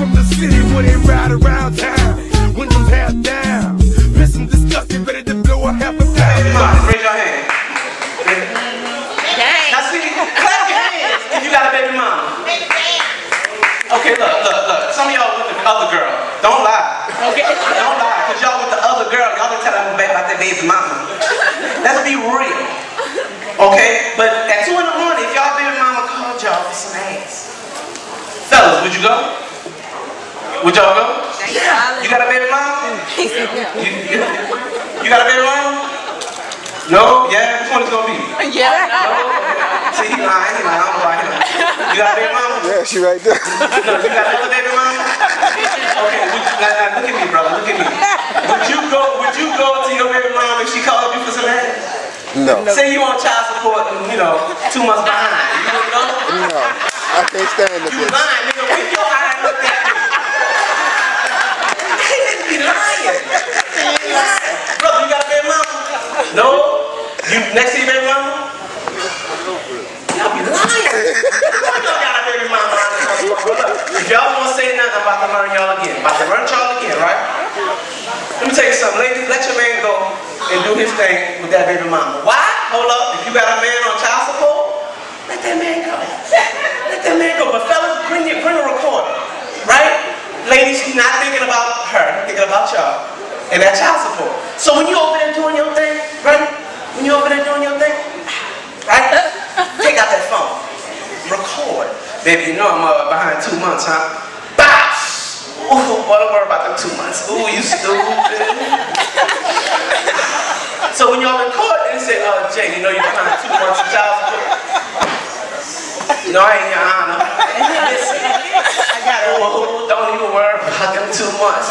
from the city when they ride around town. Windows half down. Pissing disgusted, ready to blow a half a pound. Raise your hand. Now see, clap your hands if you got a baby mama. Okay, look. Some of y'all with the other girl. Don't lie. Okay. Don't lie, because y'all with the other girl, y'all been telling them about that baby mama. Let's be real. Okay? But at 2 in the morning, if y'all baby mama called y'all for some ass. Fellas, would you go? Would y'all go? You got a baby mama? You got a baby mama? No? Yeah? Which one is gonna be? Yeah. No? See, he lying. I don't know why he lying. You got a baby mama? Yeah, she right there. No, you got another baby mama? Okay, now look at me, brother. Look at me. Would you go to your baby mama if she called you for some ass? No. Say you on child support and, 2 months behind. You wouldn't go? No. I can't stand the You bitch. lying, nigga. With your eye and look at me. Hey, nigga, you lying. Brother, you got a baby mama? No? You next to your baby mama? Y'all be lying. Y'all got a baby mama. If y'all won't say nothing, I'm about to learn y'all again. Right? Let me tell you something, ladies. Let your man go and do his thing with that baby mama. Why? Hold up. If you got a man on child support, let that man go. Let that man go. But fellas, bring a recorder. Right? Ladies, she's not thinking about her, thinking about y'all and that child support. So when you over there doing your thing, right? When you over there doing your thing, right? Take out that phone. Record. Baby, you know I'm behind 2 months, huh? Bosh! Ooh, boy, don't worry about them 2 months. Ooh, you stupid. So when y'all in court and say, Jay, you know you're behind 2 months of child support. No, I ain't your honor. Listen, I got it. Don't even worry about them 2 months.